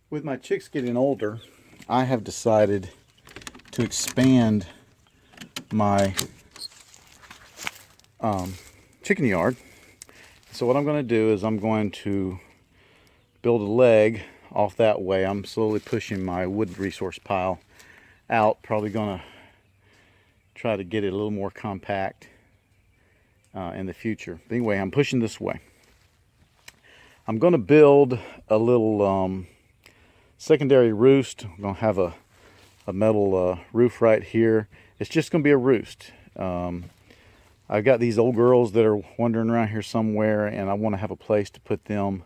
With my chicks getting older, I have decided to expand my chicken yard. So what I'm going to do is I'm going to build a leg off that way. I'm slowly pushing my wood resource pile out. Probably going to try to get it a little more compact in the future. But anyway, I'm pushing this way. I'm going to build a little secondary roost. I'm going to have a metal roof right here. It's just going to be a roost. I've got these old girls that are wandering around here somewhere, and I want to have a place to put them.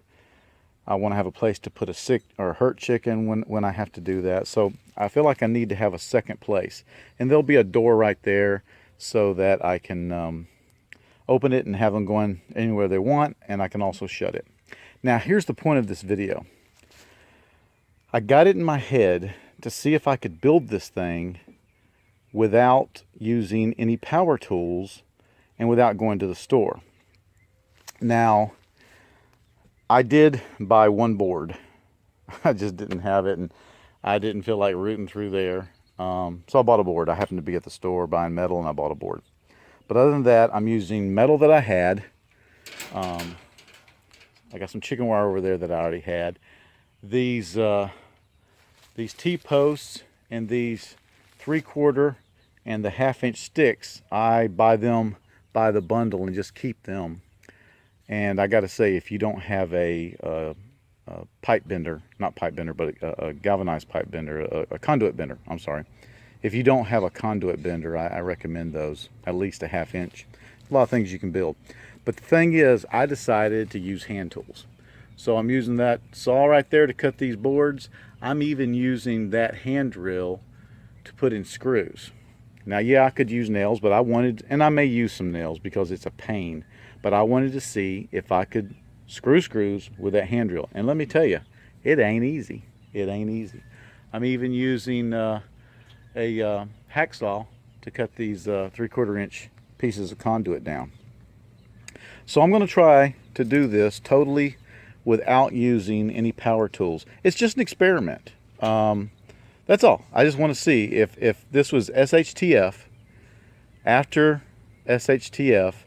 I want to have a place to put a sick or hurt chicken when I have to do that. So I feel like I need to have a second place. And there'll be a door right there so that I can open it and have them going anywhere they want, and I can also shut it. Now here's the point of this video. I got it in my head to see if I could build this thing without using any power tools and without going to the store. Now, I did buy one board. I just didn't have it, and I didn't feel like rooting through there. So I bought a board. I happened to be at the store buying metal, and I bought a board. But other than that, I'm using metal that I had. I got some chicken wire over there that I already had. These T-posts and these 3/4 and the 1/2 inch sticks, I buy them by the bundle and just keep them. And I got to say, if you don't have a pipe bender, not pipe bender, but a galvanized pipe bender, a conduit bender, I'm sorry. If you don't have a conduit bender, I recommend those, at least a 1/2 inch. A lot of things you can build. But the thing is, I decided to use hand tools. So I'm using that saw right there to cut these boards. I'm even using that hand drill to put in screws. Now, yeah, I could use nails, but I wanted, and I may use some nails because it's a pain, but I wanted to see if I could screw screws with that hand drill. And let me tell you, it ain't easy. It ain't easy. I'm even using a hacksaw to cut these 3/4 inch pieces of conduit down. So I'm going to try to do this totally without using any power tools. It's just an experiment. That's all. I just want to see if this was SHTF, after SHTF,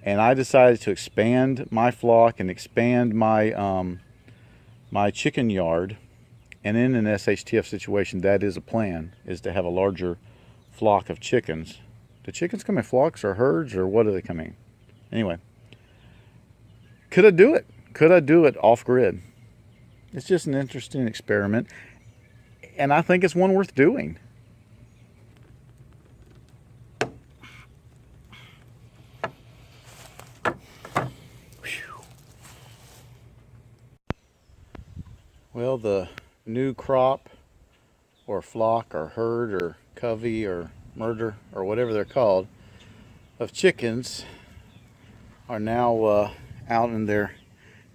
and I decided to expand my flock and expand my my chicken yard, and in an SHTF situation, that is a plan, is to have a larger flock of chickens. Do chickens come in flocks or herds, or what do they come in? Anyway, could I do it? Could I do it off-grid? It's just an interesting experiment, and I think it's one worth doing. Whew. Well, the new crop or flock or herd or covey or murder or whatever they're called of chickens are now out in their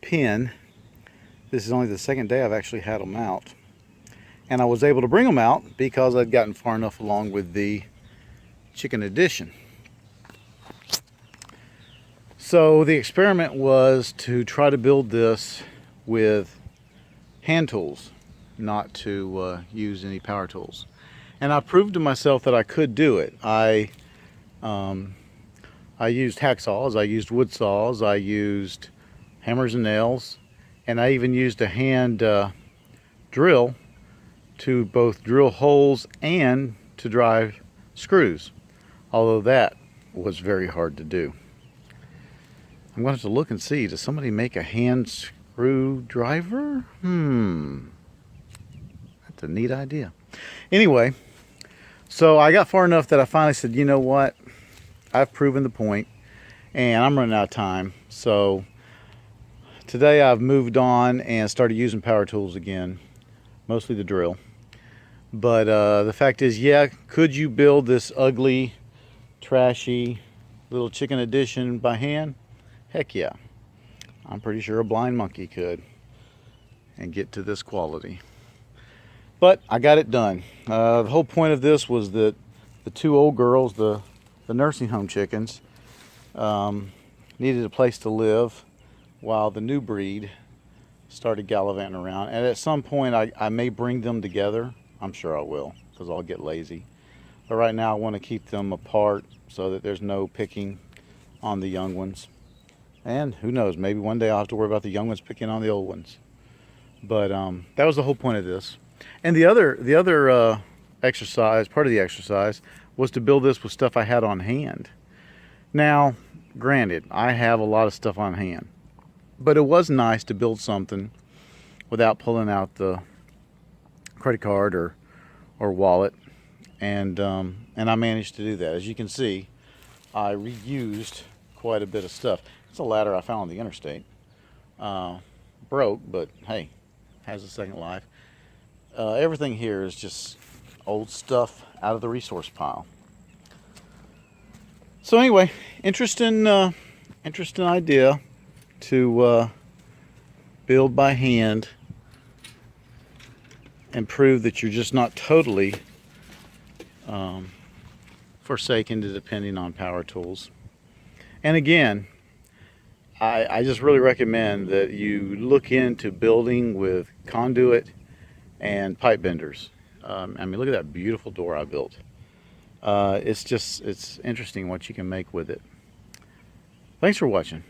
pen. This is only the second day I've actually had them out, and I was able to bring them out because I'd gotten far enough along with the chicken addition. So the experiment was to try to build this with hand tools, not to use any power tools, and I proved to myself that I could do it. I used hacksaws, I used wood saws, I used hammers and nails, and I even used a hand drill to both drill holes and to drive screws, although that was very hard to do. I'm going to have to look and see, does somebody make a hand screwdriver? That's a neat idea. Anyway, so I got far enough that I finally said, you know what, I've proven the point and I'm running out of time. So today I've moved on and started using power tools again, mostly the drill. But the fact is, yeah, could you build this ugly, trashy little chicken addition by hand? Heck yeah. I'm pretty sure a blind monkey could and get to this quality. But I got it done. The whole point of this was that the two old girls, the nursing home chickens, needed a place to live while the new breed started gallivanting around. And at some point I may bring them together. I'm sure I will, because I'll get lazy. But right now I want to keep them apart so that there's no picking on the young ones. And who knows, maybe one day I'll have to worry about the young ones picking on the old ones. But that was the whole point of this. And the other exercise, part of the exercise, was to build this with stuff I had on hand. Now, granted, I have a lot of stuff on hand, but it was nice to build something without pulling out the credit card or wallet, and I managed to do that. As you can see, I reused quite a bit of stuff. It's a ladder I found on the interstate. Broke, but hey, has a second life. Everything here is just old stuff out of the resource pile. So anyway, interesting idea to build by hand and prove that you're just not totally forsaken to depending on power tools. And again, I just really recommend that you look into building with conduit and pipe benders. I mean, look at that beautiful door I built. It's interesting what you can make with it. Thanks for watching.